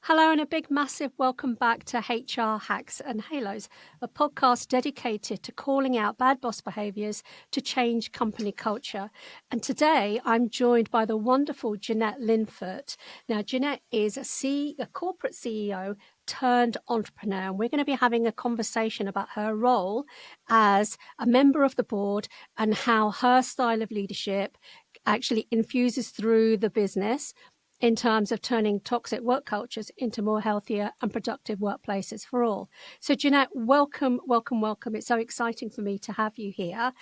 Hello and a big massive welcome back to HR Hacks and Halos, a podcast dedicated to calling out bad boss behaviours to change company culture. And today I'm joined by the wonderful Jeanette Linford. Now, Jeanette is a corporate CEO turned entrepreneur, and we're going to be having a conversation about her role as a member of the board and how her style of leadership actually infuses through the business in terms of turning toxic work cultures into more healthier and productive workplaces for all. So Jeanette, welcome. It's so exciting for me to have you here.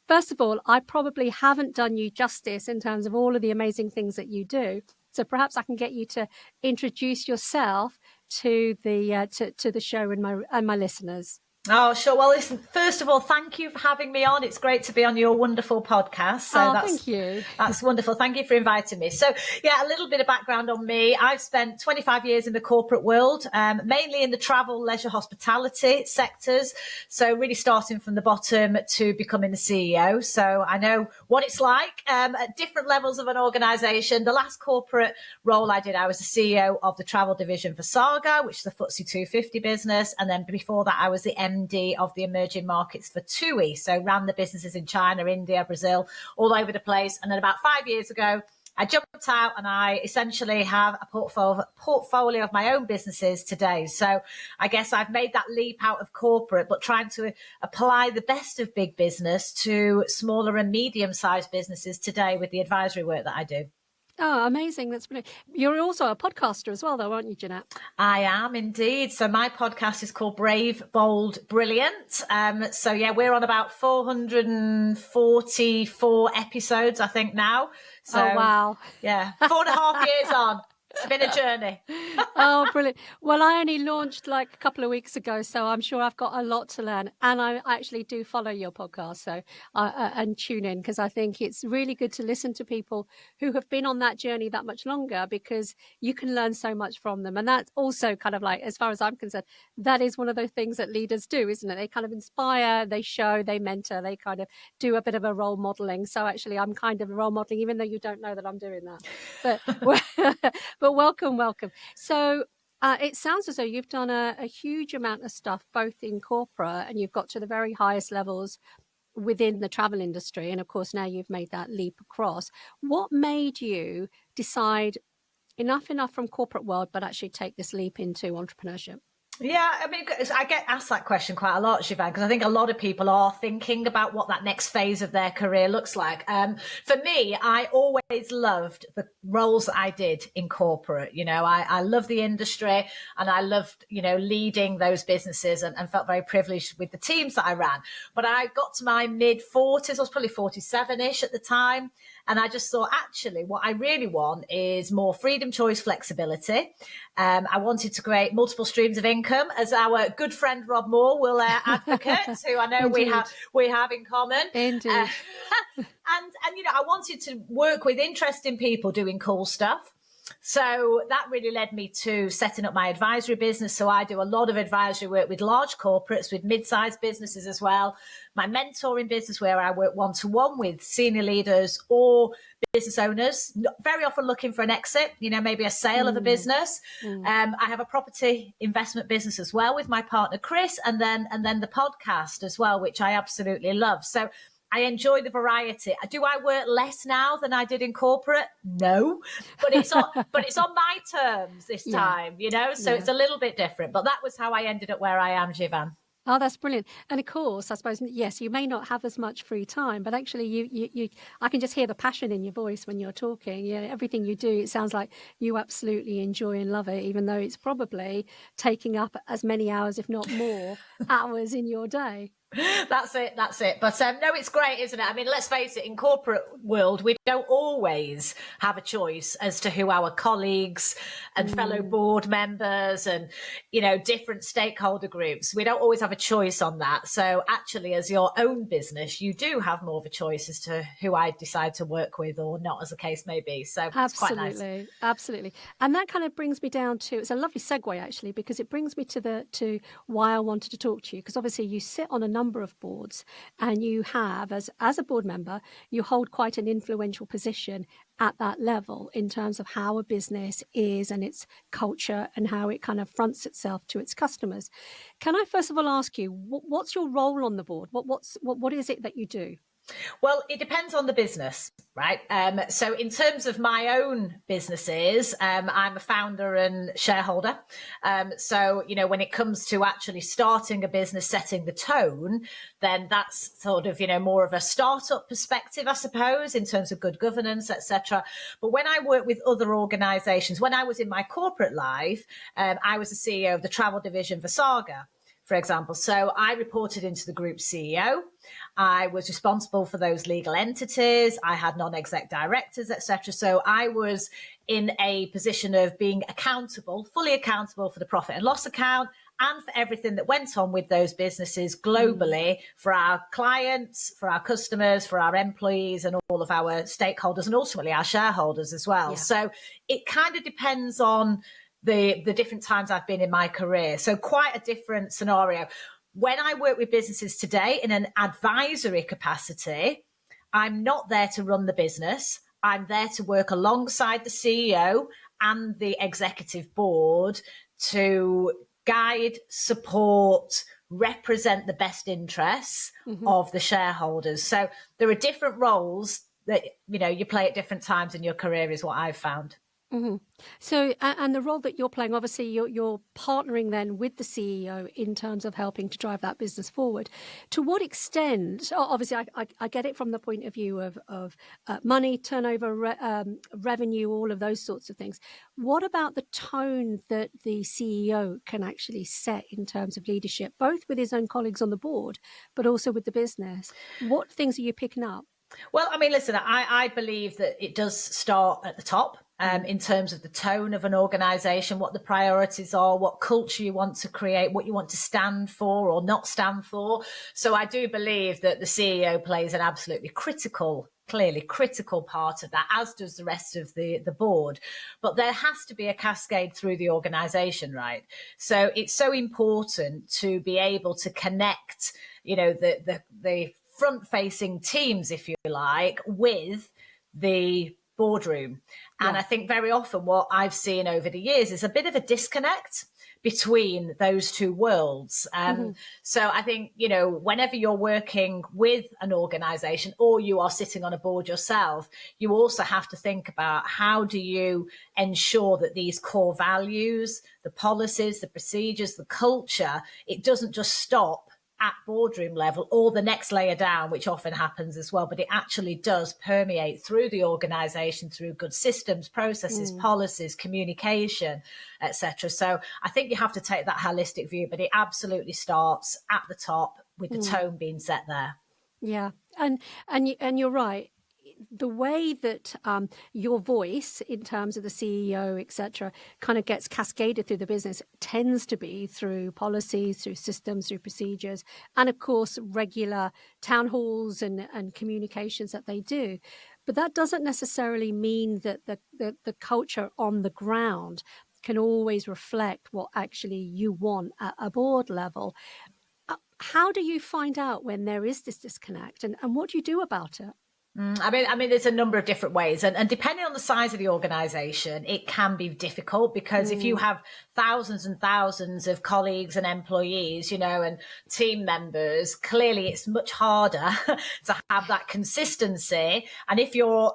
First of all, I probably haven't done you justice in terms of all of the amazing things that you do. So perhaps I can get you to introduce yourself to the show and my listeners. Oh, sure. Well, listen, first of all, thank you for having me on. It's great to be on your wonderful podcast. So thank you. That's wonderful. Thank you for inviting me. So, yeah, a little bit of background on me. I've spent 25 years in the corporate world, mainly in the travel, leisure, hospitality sectors. So really starting from the bottom to becoming the CEO. So I know what it's like at different levels of an organization. The last corporate role I did, I was the CEO of the travel division for Saga, which is the FTSE 250 business. And then before that, I was the MD of the emerging markets for TUI. So ran the businesses in China, India, Brazil, all over the place. And then about 5 years ago, I jumped out and I essentially have a portfolio of my own businesses today. So I guess I've made that leap out of corporate, but trying to apply the best of big business to smaller and medium-sized businesses today with the advisory work that I do. Oh, amazing. That's brilliant. You're also a podcaster as well, though, aren't you, Jeanette? I am indeed. So my podcast is called Brave, Bold, Brilliant. So, yeah, we're on about 444 episodes, I think, now. So, oh, wow. Yeah, 4.5 years on. It's been a journey. Oh, brilliant. Well, I only launched like a couple of weeks ago, so I'm sure I've got a lot to learn. And I actually do follow your podcast and tune in because I think it's really good to listen to people who have been on that journey that much longer because you can learn so much from them. And that's also kind of like, as far as I'm concerned, that is one of those things that leaders do, isn't it? They kind of inspire, they show, they mentor, they kind of do a bit of a role modeling. So actually, I'm kind of role modeling, even though you don't know that I'm doing that. But welcome. So it sounds as though you've done a huge amount of stuff, both in corporate and you've got to the very highest levels within the travel industry. And of course, now you've made that leap across. What made you decide enough from corporate world, but actually take this leap into entrepreneurship? Yeah, I mean, I get asked that question quite a lot, Jivan, because I think a lot of people are thinking about what that next phase of their career looks like. For me, I always loved the roles that I did in corporate. You know, I love the industry and I loved, leading those businesses and felt very privileged with the teams that I ran. But I got to my mid-40s, I was probably 47-ish at the time. And I just thought, actually, what I really want is more freedom, choice, flexibility. I wanted to create multiple streams of income, as our good friend Rob Moore will advocate, who I know we have in common. Indeed. And I wanted to work with interesting people doing cool stuff. So that really led me to setting up my advisory business. So I do a lot of advisory work with large corporates, with mid-sized businesses as well. My mentoring business, where I work one-to-one with senior leaders or business owners, very often looking for an exit, maybe a sale of a business. I have a property investment business as well with my partner, Chris, and then the podcast as well, which I absolutely love. So I enjoy the variety. Do I work less now than I did in corporate? No, but it's on my terms this time, so it's a little bit different. But that was how I ended up where I am, Jivan. Oh, that's brilliant. And of course, I suppose, yes, you may not have as much free time, but actually I can just hear the passion in your voice when you're talking. Everything you do, it sounds like you absolutely enjoy and love it, even though it's probably taking up as many hours, if not more, hours in your day. That's it. But no, it's great, isn't it? I mean, let's face it, in corporate world, we don't always have a choice as to who our colleagues and fellow board members and, different stakeholder groups. We don't always have a choice on that. So actually, as your own business, you do have more of a choice as to who I decide to work with or not, as the case may be. So it's quite nice. Absolutely. And that kind of brings me down to, it's a lovely segue actually, because it brings me to why I wanted to talk to you, because obviously you sit on a number of boards, and you have, as a board member, you hold quite an influential position at that level in terms of how a business is and its culture and how it kind of fronts itself to its customers. Can I first of all ask you, what's your role on the board? What is it that you do? Well, it depends on the business, right? So in terms of my own businesses, I'm a founder and shareholder. So, when it comes to actually starting a business, setting the tone, then that's sort of, more of a startup perspective, I suppose, in terms of good governance, etc. But when I work with other organizations, when I was in my corporate life, I was the CEO of the travel division for Saga, for example. So I reported into the group CEO. I was responsible for those legal entities. I had non-exec directors, etc. So I was in a position of being accountable, fully accountable for the profit and loss account and for everything that went on with those businesses globally for our clients, for our customers, for our employees and all of our stakeholders and ultimately our shareholders as well. Yeah. So it kind of depends on the different times I've been in my career. So quite a different scenario. When I work with businesses today in an advisory capacity, I'm not there to run the business. I'm there to work alongside the CEO and the executive board to guide, support, represent the best interests of the shareholders. So there are different roles that, you play at different times in your career is what I've found. Mm-hmm. So, and the role that you're playing, obviously, you're partnering then with the CEO in terms of helping to drive that business forward. To what extent? Obviously, I get it from the point of view of money, turnover, revenue, all of those sorts of things. What about the tone that the CEO can actually set in terms of leadership, both with his own colleagues on the board, but also with the business? What things are you picking up? Well, I mean, listen, I believe that it does start at the top. In terms of the tone of an organization, what the priorities are, what culture you want to create, what you want to stand for or not stand for. So I do believe that the CEO plays an absolutely clearly critical part of that, as does the rest of the board. But there has to be a cascade through the organization, right? So it's so important to be able to connect, the front-facing teams, if you like, with the boardroom. And I think very often what I've seen over the years is a bit of a disconnect between those two worlds. So I think, whenever you're working with an organization or you are sitting on a board yourself, you also have to think about how do you ensure that these core values, the policies, the procedures, the culture, it doesn't just stop at boardroom level or the next layer down, which often happens as well, but it actually does permeate through the organization through good systems, processes, policies, communication, etc. So I think you have to take that holistic view, but it absolutely starts at the top with the tone being set there. Yeah, and you're right. The way that your voice in terms of the CEO, etc., kind of gets cascaded through the business tends to be through policies, through systems, through procedures, and of course, regular town halls and communications that they do. But that doesn't necessarily mean that the culture on the ground can always reflect what actually you want at a board level. How do you find out when there is this disconnect, and what do you do about it? I mean, there's a number of different ways, and depending on the size of the organization, it can be difficult because if you have thousands and thousands of colleagues and employees, and team members, clearly it's much harder to have that consistency. And if you're,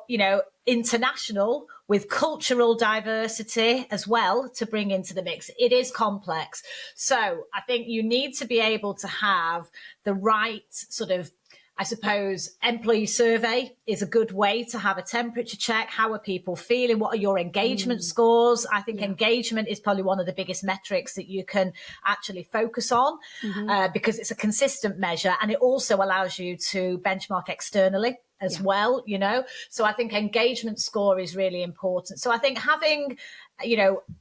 international with cultural diversity as well to bring into the mix, it is complex. So I think you need to be able to have the right sort of, I suppose, employee survey is a good way to have a temperature check. How are people feeling? What are your engagement scores? I think engagement is probably one of the biggest metrics that you can actually focus on because it's a consistent measure and it also allows you to benchmark externally as well, So I think engagement score is really important. So I think having,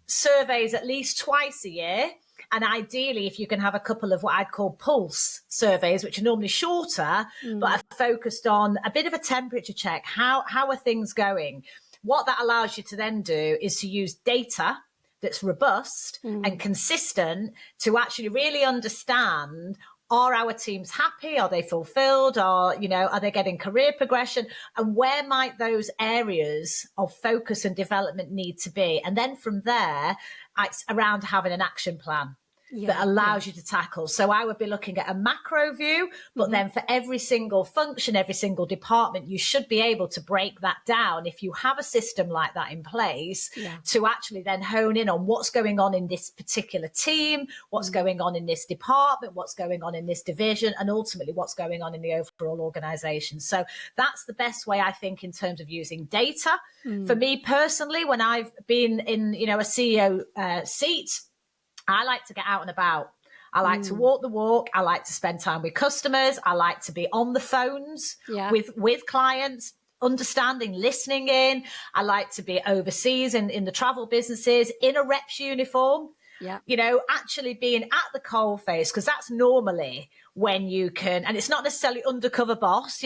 surveys at least twice a year. And ideally, if you can have a couple of what I'd call pulse surveys, which are normally shorter, but are focused on a bit of a temperature check. How are things going? What that allows you to then do is to use data that's robust and consistent to actually really understand, are our teams happy? Are they fulfilled? Are they getting career progression? And where might those areas of focus and development need to be? And then from there, it's around having an action plan that allows you to tackle. So I would be looking at a macro view, but then for every single function, every single department, you should be able to break that down if you have a system like that in place to actually then hone in on what's going on in this particular team, what's going on in this department, what's going on in this division, and ultimately what's going on in the overall organization. So that's the best way, I think, in terms of using data. For me personally, when I've been in, a CEO seat, I like to get out and about. I like to walk the walk. I like to spend time with customers. I like to be on the phones with clients, understanding, listening in. I like to be overseas in the travel businesses in a rep's uniform. Actually being at the coalface, because that's normally when you can, and it's not necessarily undercover boss,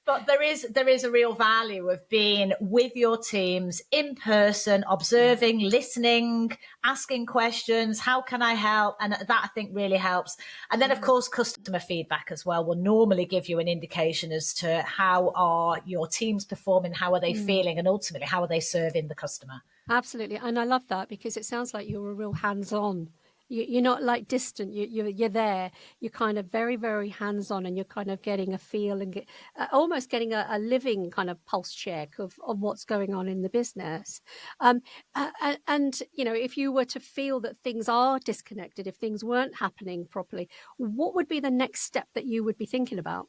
but there is a real value of being with your teams in person, observing, listening, asking questions. How can I help? And that, I think, really helps. And then, of course, customer feedback as well will normally give you an indication as to how are your teams performing, how are they feeling, and ultimately how are they serving the customer. Absolutely. And I love that, because it sounds like you're a real hands-on. You're not like distant. You're there. You're kind of very, very hands-on, and you're kind of getting a feel and almost getting a living kind of pulse check of what's going on in the business. And if you were to feel that things are disconnected, if things weren't happening properly, what would be the next step that you would be thinking about?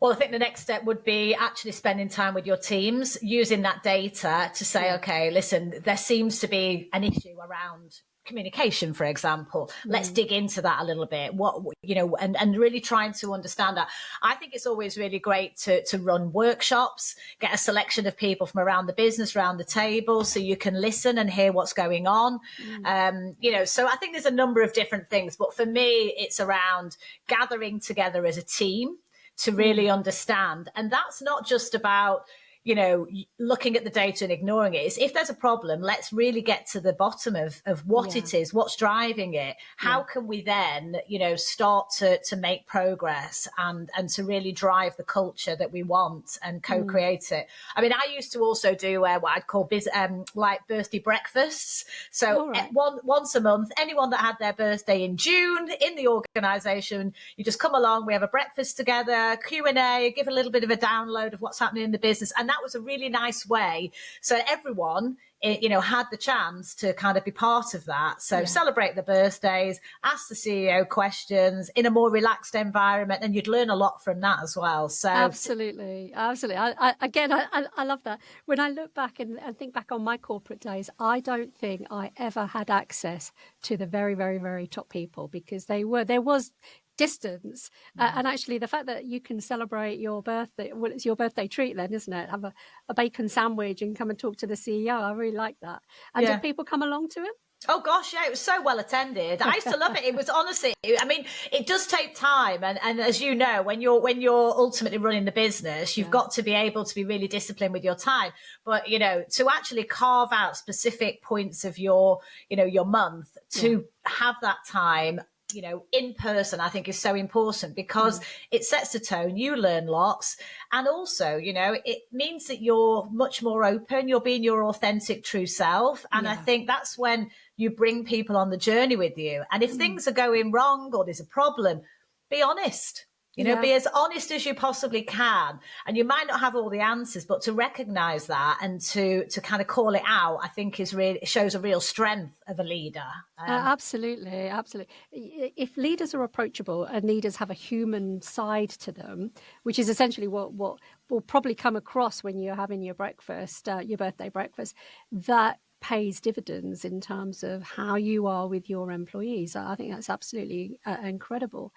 Well, I think the next step would be actually spending time with your teams, using that data to say, okay, listen, there seems to be an issue around communication, for example. Let's dig into that a little bit. And really trying to understand that. I think it's always really great to run workshops, get a selection of people from around the business, around the table, so you can listen and hear what's going on. So I think there's a number of different things, but for me, it's around gathering together as a team to really understand. And that's not just about, looking at the data and ignoring it. It's, if there's a problem, let's really get to the bottom of what it is, what's driving it. How can we then, start to make progress and to really drive the culture that we want and co-create it. I mean, I used to also do what I'd call like birthday breakfasts. So once a month, anyone that had their birthday in June in the organization, you just come along, we have a breakfast together, Q&A, give a little bit of a download of what's happening in the business. And that was a really nice way. So everyone, had the chance to kind of be part of that. So celebrate the birthdays, ask the CEO questions in a more relaxed environment, and you'd learn a lot from that as well. So absolutely. I love that. When I look back and think back on my corporate days, I don't think I ever had access to the very, very, very top people, because there was distance. And actually the fact that you can celebrate your birthday, well, it's your birthday treat then, isn't it? Have a bacon sandwich and come and talk to the CEO. I really like that. And did people come along to it? Oh gosh, yeah, it was so well attended. I used to love it. It was honestly, I mean, it does take time, and as you know, when you're ultimately running the business, you've got to be able to be really disciplined with your time. But to actually carve out specific points of your month to have that time, in person, I think is so important, because it sets the tone. You learn lots. And also, it means that you're much more open. You're being your authentic, true self. And I think that's when you bring people on the journey with you. And if things are going wrong or there's a problem, be honest. Be as honest as you possibly can. And you might not have all the answers, but to recognize that and to kind of call it out, I think it shows a real strength of a leader. Absolutely. If leaders are approachable and leaders have a human side to them, which is essentially what will probably come across when you're having your breakfast, your birthday breakfast, that pays dividends in terms of how you are with your employees. I think that's absolutely incredible.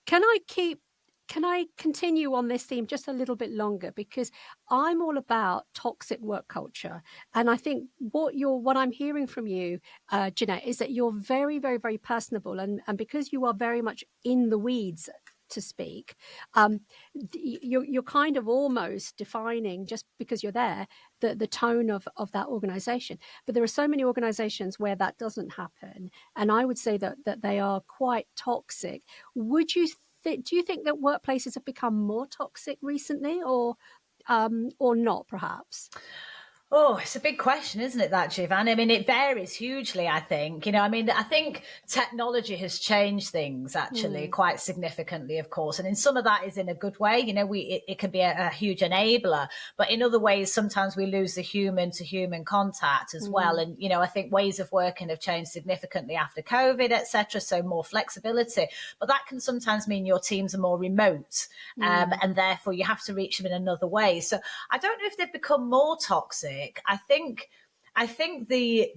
Can I continue on this theme just a little bit longer? Because I'm all about toxic work culture. And I think what I'm hearing from you, Jeanette, is that you're very, very, very personable. And because you are very much in the weeds to speak, you're kind of almost defining, just because you're there, the tone of that organization. But there are so many organizations where that doesn't happen, and I would say that they are quite toxic. Would you do you think that workplaces have become more toxic recently, or not, perhaps? Oh, it's a big question, isn't it, that, Jivan? I mean, it varies hugely, I think. I think technology has changed things actually quite significantly, of course. And in some of that is in a good way. It can be a huge enabler, but in other ways, sometimes we lose the human to human contact as well. And, I think ways of working have changed significantly after COVID, etc. So more flexibility, but that can sometimes mean your teams are more remote, and therefore you have to reach them in another way. So I don't know if they've become more toxic. I think the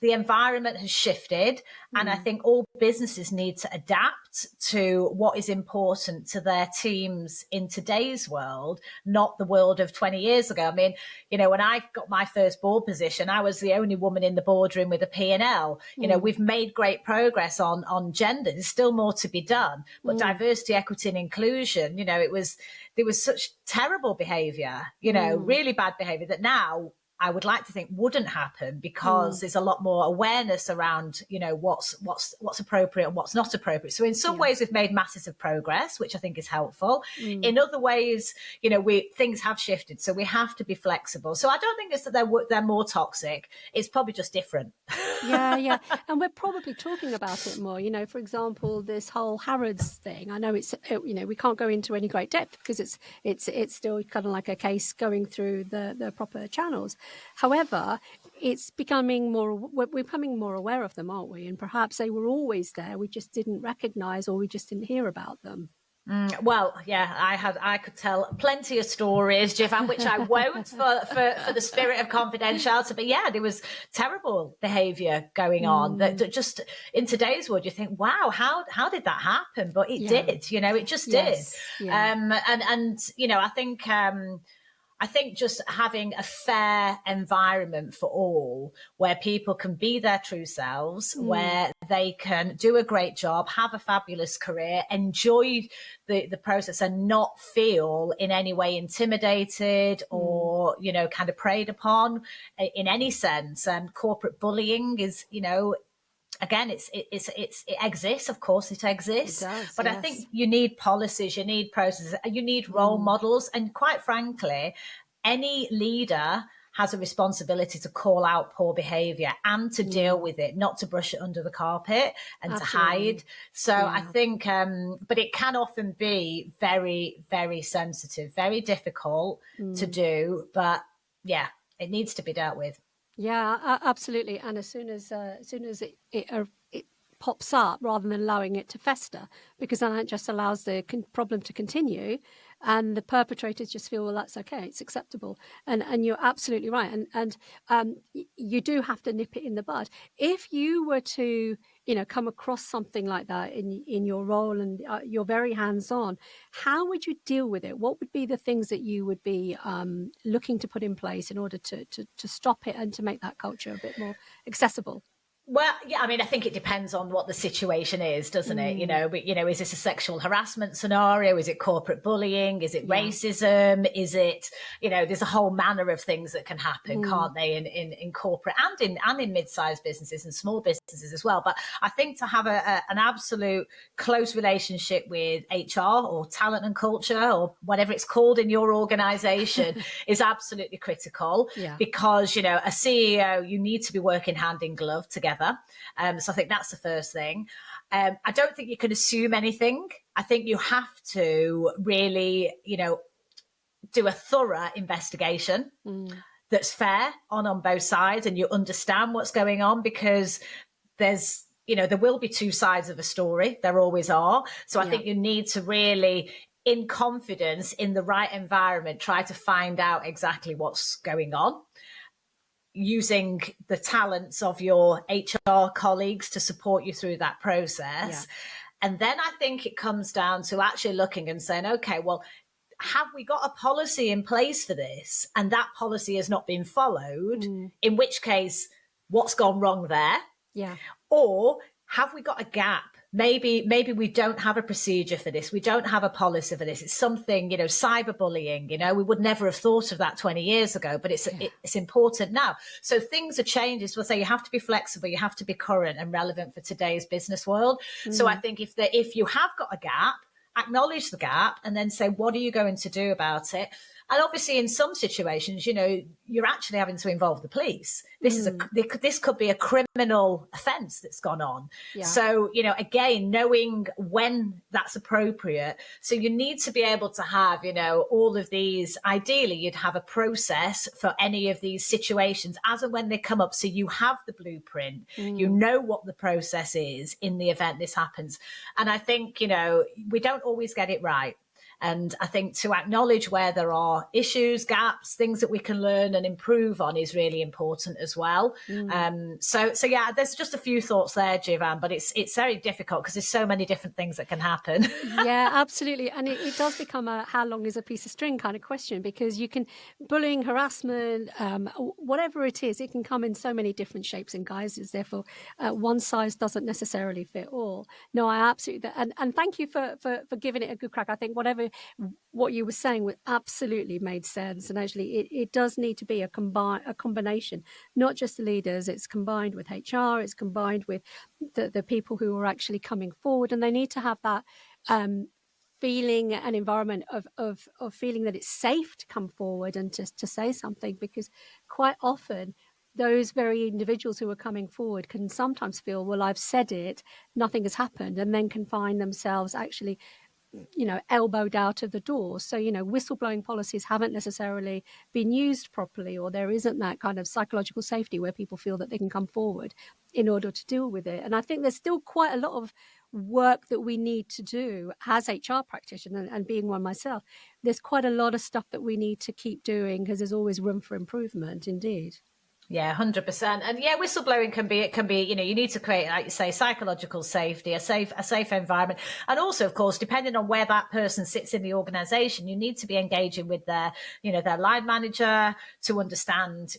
environment has shifted, and I think all businesses need to adapt to what is important to their teams in today's world, not the world of 20 years ago. I mean, when I got my first board position, I was the only woman in the boardroom with a P&L. We've made great progress on gender. There's still more to be done, but diversity, equity, and inclusion, there was such terrible behavior, really bad behavior that now I would like to think wouldn't happen, because there's a lot more awareness around, what's appropriate and what's not appropriate. So in some ways we've made massive progress, which I think is helpful. In other ways, things have shifted, so we have to be flexible. So I don't think it's that they're more toxic. It's probably just different. Yeah. And we're probably talking about it more, for example, this whole Harrods thing. I know we can't go into any great depth because it's still kind of like a case going through the proper channels. However, it's we're becoming more aware of them, aren't we? And perhaps they were always there. We just didn't recognize, or we just didn't hear about them. Well, yeah, I could tell plenty of stories, Jivan, which I won't for the spirit of confidentiality. But yeah, there was terrible behaviour going on that just in today's world, you think, wow, how did that happen? But it did, it just did. And I think just having a fair environment for all, where people can be their true selves, where they can do a great job, have a fabulous career, enjoy the process, and not feel in any way intimidated or, kind of preyed upon in any sense. And corporate bullying is, again, it exists. Of course, it exists. It does, but yes. I think you need policies, you need processes, you need role models. And quite frankly, any leader has a responsibility to call out poor behavior and to deal with it, not to brush it under the carpet and to hide. So I think, but it can often be very, very sensitive, very difficult to do. But yeah, it needs to be dealt with. Yeah, absolutely. And as soon as it pops up, rather than allowing it to fester, because then it just allows the problem to continue, and the perpetrators just feel, well, that's okay, it's acceptable. And you're absolutely right. And you do have to nip it in the bud. If you were to, come across something like that in your role, and you're very hands-on, how would you deal with it? What would be the things that you would be looking to put in place in order to stop it and to make that culture a bit more accessible? Well, yeah, I mean, I think it depends on what the situation is, doesn't it? Is this a sexual harassment scenario? Is it corporate bullying? Is it racism? Is it, there's a whole manner of things that can happen, can't they, in corporate and in mid-sized businesses and small businesses as well. But I think to have an absolute close relationship with HR or talent and culture or whatever it's called in your organization is absolutely critical, because, a CEO, you need to be working hand in glove together. So I think that's the first thing. I don't think you can assume anything. I think you have to really, do a thorough investigation that's fair on both sides, and you understand what's going on, because there's, there will be two sides of a story. There always are. So I think you need to really, in confidence, in the right environment, try to find out exactly what's going on, using the talents of your HR colleagues to support you through that process. And then I think it comes down to actually looking and saying, okay, well, have we got a policy in place for this? And that policy has not been followed, in which case, what's gone wrong there? Yeah. Or have we got a gap? maybe we don't have a procedure for this. We don't have a policy for this. It's something, cyberbullying, we would never have thought of that 20 years ago, but it's important now. So things are changing. So we'll say you have to be flexible, you have to be current and relevant for today's business world. So I think if you have got a gap, acknowledge the gap and then say, what are you going to do about it? And obviously, in some situations, you're actually having to involve the police. This could be a criminal offence that's gone on. Yeah. So, again, knowing when that's appropriate. So you need to be able to have, all of these. Ideally, you'd have a process for any of these situations as and when they come up. So you have the blueprint, you know what the process is in the event this happens. And I think, we don't always get it right. And I think to acknowledge where there are issues, gaps, things that we can learn and improve on is really important as well. So yeah, there's just a few thoughts there, Jivan, but it's very difficult because there's so many different things that can happen. Yeah, absolutely. And it does become a how long is a piece of string kind of question, because you can bullying, harassment, whatever it is, it can come in so many different shapes and guises. Therefore, one size doesn't necessarily fit all. No, I absolutely, and thank you for giving it a good crack. I think what you were saying absolutely made sense, and actually it does need to be a combination, not just the leaders. It's combined with HR, it's combined with the people who are actually coming forward, and they need to have that feeling and environment of feeling that it's safe to come forward and to say something, because quite often those very individuals who are coming forward can sometimes feel, well, I've said it, nothing has happened, and then can find themselves actually elbowed out of the door. So, whistleblowing policies haven't necessarily been used properly, or there isn't that kind of psychological safety where people feel that they can come forward in order to deal with it. And I think there's still quite a lot of work that we need to do as HR practitioners, and being one myself, there's quite a lot of stuff that we need to keep doing, because there's always room for improvement, indeed. Yeah, 100%. And yeah, whistleblowing can be, you need to create, like you say, psychological safety, a safe environment. And also, of course, depending on where that person sits in the organization, you need to be engaging with their line manager to understand,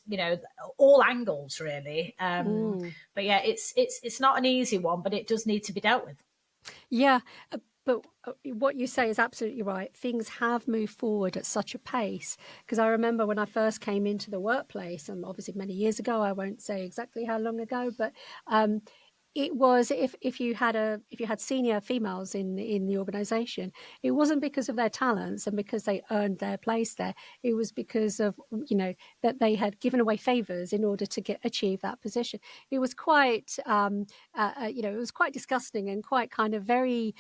all angles really. But yeah, it's not an easy one, but it does need to be dealt with. Yeah. But what you say is absolutely right. Things have moved forward at such a pace, because I remember when I first came into the workplace, and obviously many years ago, I won't say exactly how long ago, but it was if you had senior females in the organization, it wasn't because of their talents and because they earned their place there. It was because of that they had given away favors in order to achieve that position. It was quite it was quite disgusting and quite kind of very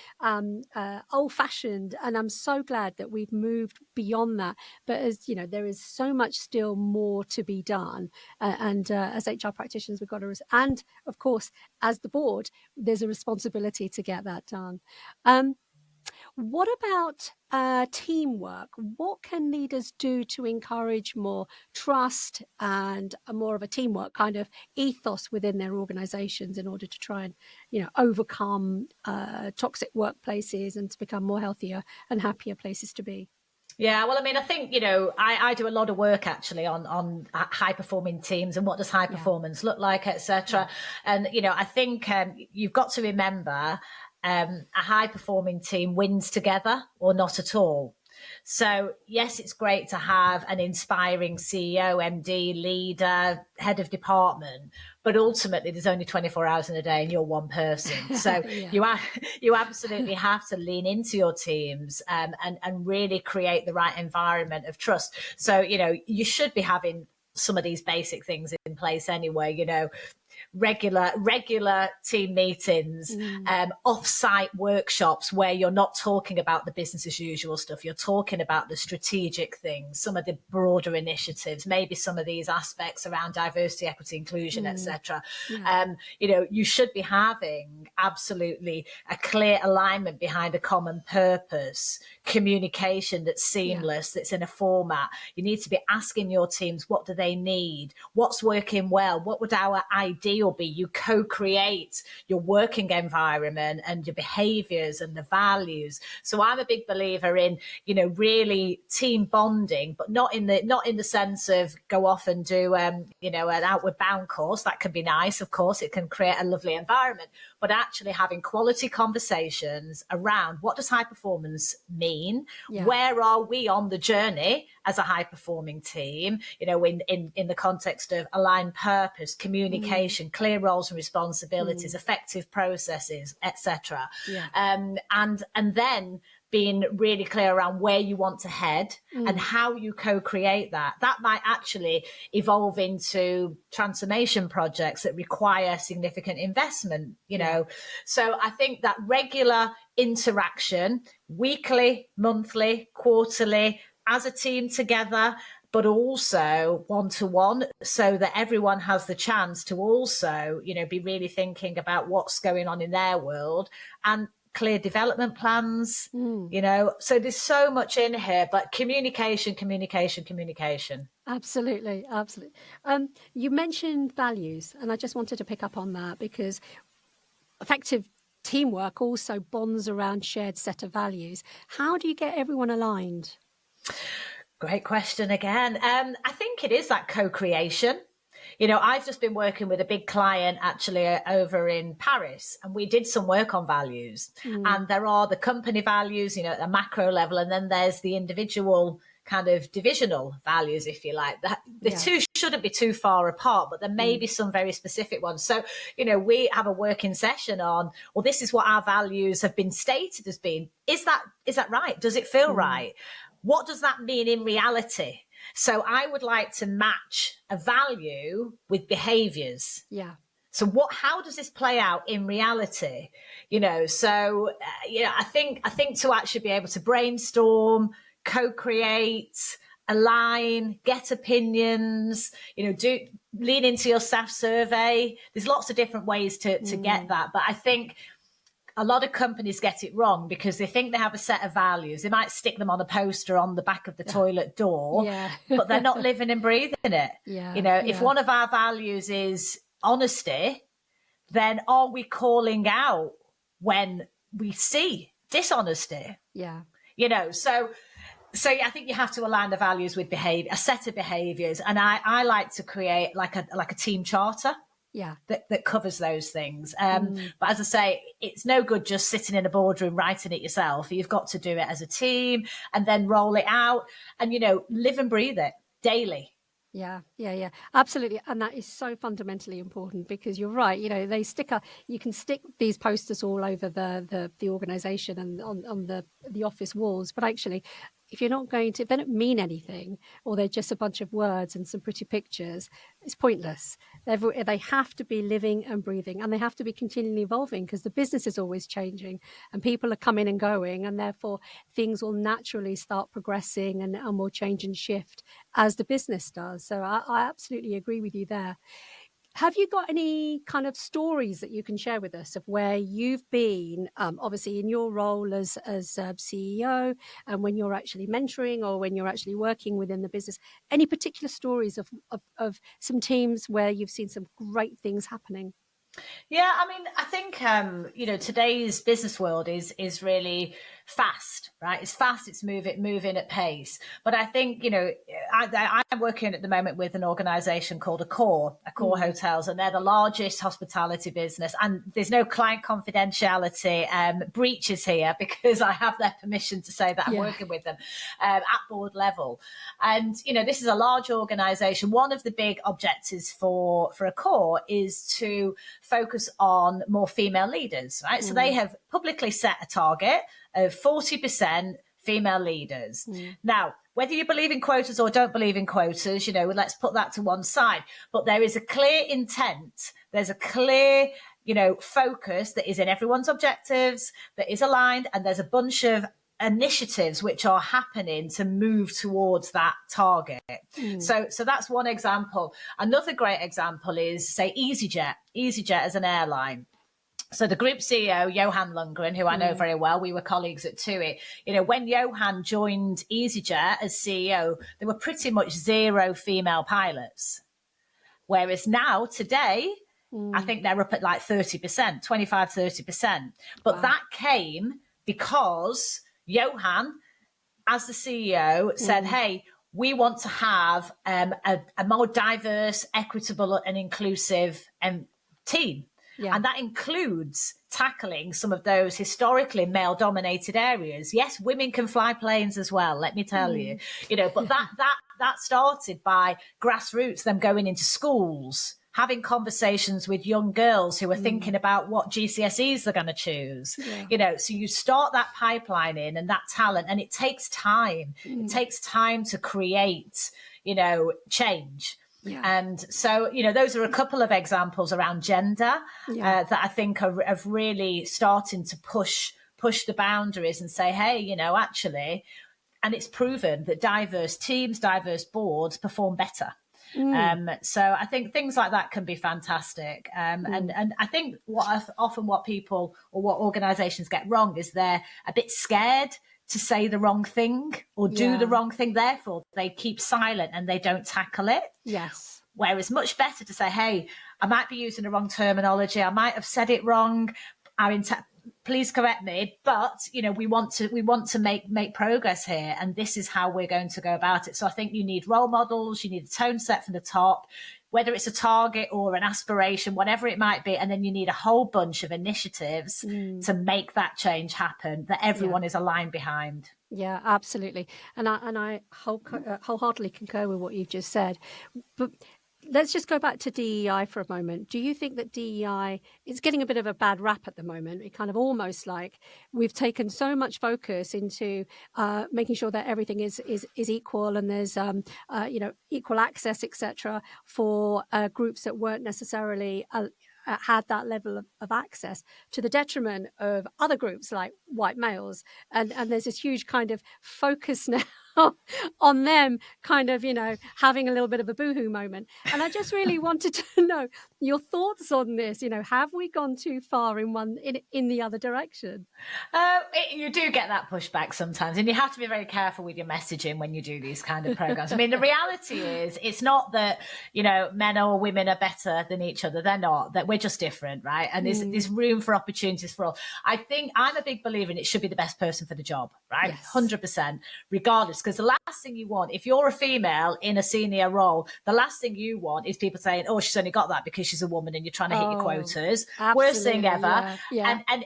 old fashioned. And I'm so glad that we've moved beyond that. But as there is so much still more to be done. And as HR practitioners, we've got to, and of course, as the board, there's a responsibility to get that done. What about teamwork? What can leaders do to encourage more trust and more of a teamwork kind of ethos within their organizations in order to try and, overcome toxic workplaces and to become more healthier and happier places to be? Yeah, well, I mean, I think, I do a lot of work actually on high performing teams and what does high performance look like, etc. And, I think you've got to remember a high performing team wins together or not at all. So, yes, it's great to have an inspiring CEO, MD, leader, head of department, but ultimately there's only 24 hours in a day and you're one person. So you absolutely have to lean into your teams and really create the right environment of trust. So, you should be having some of these basic things in place anyway, regular team meetings, off-site workshops where you're not talking about the business as usual stuff. You're talking about the strategic things, some of the broader initiatives, maybe some of these aspects around diversity, equity, inclusion, etc. You should be having absolutely a clear alignment behind a common purpose, communication that's seamless, that's in a format. You need to be asking your teams, what do they need? What's working well? What would our ideal D or B, you co-create your working environment and your behaviors and the values. So I'm a big believer in, really team bonding, but not in the sense of go off and do, an outward bound course. That can be nice. Of course, it can create a lovely environment, but actually having quality conversations around what does high performance mean? Yeah. Where are we on the journey as a high performing team? In the context of aligned purpose, communication, clear roles and responsibilities, effective processes, etc. Yeah. And then being really clear around where you want to head and how you co-create that. That might actually evolve into transformation projects that require significant investment, know. So I think that regular interaction, weekly, monthly, quarterly, as a team together, but also one-to-one, so that everyone has the chance to also, be really thinking about what's going on in their world, and clear development plans, so there's so much in here, but communication. Absolutely. You mentioned values, and I just wanted to pick up on that, because effective teamwork also bonds around shared set of values. How do you get everyone aligned? Great question again. I think it is that co-creation. I've just been working with a big client actually over in Paris, and we did some work on values. And there are the company values, at a macro level, and then there's the individual kind of divisional values, if you like. The two shouldn't be too far apart, but there may be some very specific ones. So, we have a working session on, well, this is what our values have been stated as being. Is that right? Does it feel right? What does that mean in reality? So I would like to match a value with behaviors. Yeah. So how does this play out in reality? I think to actually be able to brainstorm, co-create, align, get opinions, lean into your staff survey. There's lots of different ways to get that. But I think a lot of companies get it wrong because they think they have a set of values. They might stick them on a poster on the back of the toilet door, but they're not living and breathing it. If one of our values is honesty, then are we calling out when we see dishonesty? So I think you have to align the values with behavior, a set of behaviors. And I like to create like a team charter. That covers those things. But as I say, it's no good just sitting in a boardroom writing it yourself. You've got to do it as a team and then roll it out and, live and breathe it daily. Yeah, absolutely. And that is so fundamentally important, because you're right. You can stick these posters all over the organization and on the office walls, but actually, if you're not going to, if they don't mean anything, or they're just a bunch of words and some pretty pictures, it's pointless. They have to be living and breathing, and they have to be continually evolving, because the business is always changing and people are coming and going, and therefore things will naturally start progressing and will change and shift as the business does. So I absolutely agree with you there. Have you got any kind of stories that you can share with us of where you've been, obviously in your role as CEO, and when you're actually mentoring or when you're actually working within the business? Any particular stories of some teams where you've seen some great things happening? Yeah, I mean, I think, today's business world is really fast, right? It's fast, it's moving at pace. But I think, I'm working at the moment with an organization called Accor Hotels, and they're the largest hospitality business. And there's no client confidentiality breaches here, because I have their permission to say that I'm working with them at board level. And, this is a large organization. One of the big objectives for Accor is to focus on more female leaders, right? So they have publicly set a target of 40% female leaders. Now, whether you believe in quotas or don't believe in quotas, let's put that to one side. But there is a clear intent. There's a clear, focus that is in everyone's objectives, that is aligned, and there's a bunch of initiatives which are happening to move towards that target. So that's one example. Another great example is, say, EasyJet as an airline. So the group CEO, Johan Lundgren, who I know very well, we were colleagues at TUI. When Johan joined EasyJet as CEO, there were pretty much zero female pilots. Whereas now, today, I think they're up at like 30%, 25, 30%. But that came because Johan, as the CEO, said, hey, we want to have a more diverse, equitable and inclusive team. Yeah. And that includes tackling some of those historically male-dominated areas. Yes, women can fly planes as well, let me tell you. But that started by grassroots, them going into schools, having conversations with young girls who are thinking about what GCSEs they're going to choose. Yeah. So you start that pipeline in and that talent, and it takes time. It takes time to create, change. Yeah. And so, those are a couple of examples around gender that I think are really starting to push the boundaries and say, hey, actually, and it's proven that diverse teams, diverse boards perform better. So I think things like that can be fantastic. And I think what people or what organizations get wrong is they're a bit scared to say the wrong thing or do the wrong thing. Therefore, they keep silent and they don't tackle it. Yes. Whereas much better to say, hey, I might be using the wrong terminology. I might have said it wrong. Please correct me. But, we want to make progress here. And this is how we're going to go about it. So I think you need role models. You need a tone set from the top, whether it's a target or an aspiration, whatever it might be. And then you need a whole bunch of initiatives to make that change happen that everyone is aligned behind. Yeah, absolutely. And I wholeheartedly concur with what you've just said. But let's just go back to DEI for a moment. Do you think that DEI is getting a bit of a bad rap at the moment? It kind of almost like we've taken so much focus into making sure that everything is equal and there's equal access, etc., for groups that weren't necessarily had that level of access, to the detriment of other groups like white males. And there's this huge kind of focus now on them kind of, having a little bit of a boohoo moment. And I just really wanted to know your thoughts on this. Have we gone too far in the other direction? You do get that pushback sometimes, and you have to be very careful with your messaging when you do these kind of programs. I mean, the reality is it's not that, men or women are better than each other. They're not. That we're just different, right? And there's room for opportunities for all. I think I'm a big believer in it should be the best person for the job, right? Yes. 100%, regardless. Because the last thing you want, if you're a female in a senior role, the last thing you want is people saying, oh, she's only got that because she's a woman and you're trying to hit your quotas. Worst thing ever. Yeah. And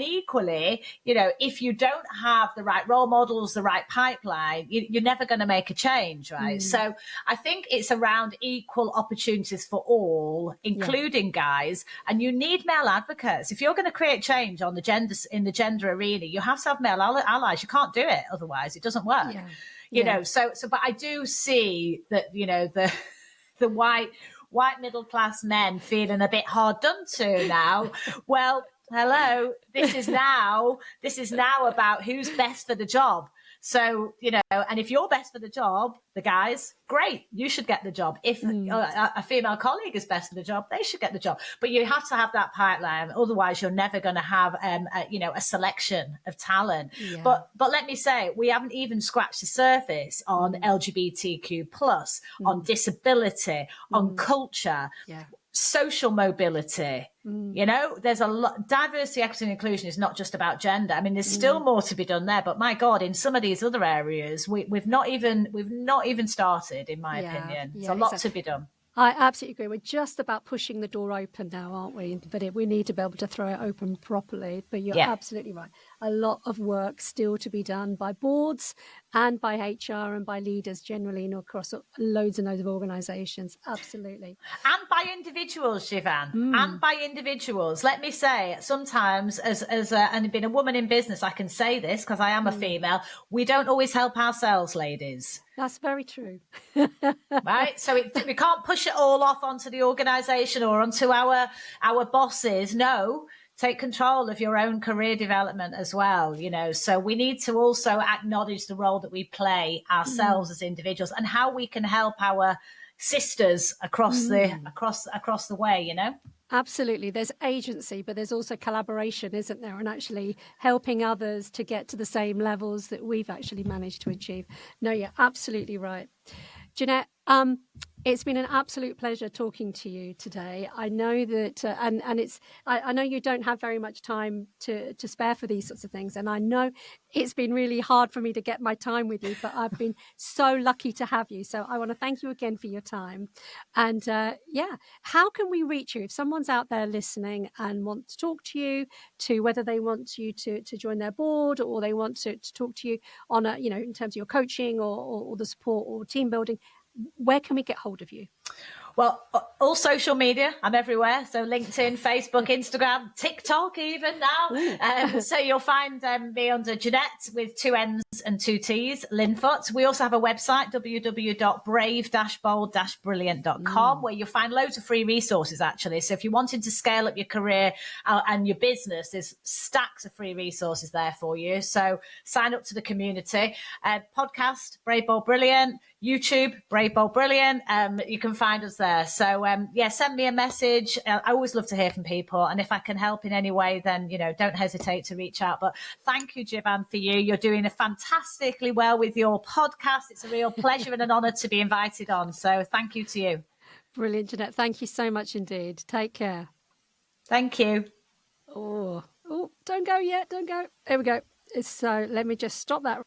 equally, if you don't have the right role models, the right pipeline, you're never going to make a change, right? So I think it's around equal opportunities for all, including guys, and you need male advocates. If you're going to create change on in the gender arena, you have to have male allies. You can't do it otherwise. It doesn't work. But I do see that, the white middle class men feeling a bit hard done to now. Well, hello, this is now about who's best for the job. So, and if you're best for the job, the guys, great, you should get the job. If a female colleague is best for the job, they should get the job. But you have to have that pipeline. Otherwise, you're never going to have, a selection of talent. Yeah. But let me say, we haven't even scratched the surface on LGBTQ+, on disability, on culture. Yeah. Social mobility, there's a lot. Diversity, equity, and inclusion is not just about gender. I mean, there's still more to be done there. But my God, in some of these other areas, we've not even started, in my opinion. There's a lot to be done. I absolutely agree. We're just about pushing the door open now, aren't we? But we need to be able to throw it open properly. But you're absolutely right. A lot of work still to be done by boards and by HR and by leaders generally, across loads and loads of organisations. Absolutely. And by individuals, Jivan. And by individuals. Let me say, sometimes and being a woman in business, I can say this because I am a female, we don't always help ourselves, ladies. That's very true. Right? So we can't push it all off onto the organisation or onto our bosses. No, take control of your own career development as well, So we need to also acknowledge the role that we play ourselves as individuals and how we can help our sisters across the way, Absolutely. There's agency, but there's also collaboration, isn't there? And actually helping others to get to the same levels that we've actually managed to achieve. No, you're absolutely right. Jeanette, It's been an absolute pleasure talking to you today. I know that, and it's, I know you don't have very much time to spare for these sorts of things, and I know it's been really hard for me to get my time with you, but I've been so lucky to have you. So I want to thank you again for your time. And yeah, how can we reach you if someone's out there listening and want to talk to you, to whether they want you to join their board, or they want to talk to you on a, you know, in terms of your coaching or the support or team building? Where can we get hold of you? Well, all social media, I'm everywhere. So LinkedIn, Facebook, Instagram, TikTok even now. So you'll find me under Jeanette with 2 N's and 2 T's, Linford. We also have a website, www.brave-bold-brilliant.com, where you'll find loads of free resources, actually. So if you're wanting to scale up your career and your business, there's stacks of free resources there for you. So sign up to the community. Podcast, Brave, Bold, Brilliant. YouTube, Brave, Bold, Brilliant. You can find us there. So, yeah, send me a message. I always love to hear from people. And if I can help in any way, then, you know, don't hesitate to reach out. But thank you, Jivan, for you. You're doing fantastically well with your podcast. It's a real pleasure and an honor to be invited on. So thank you to you. Brilliant, Jeanette. Thank you so much indeed. Take care. Thank you. Oh, don't go yet. Don't go. There we go. So let me just stop that.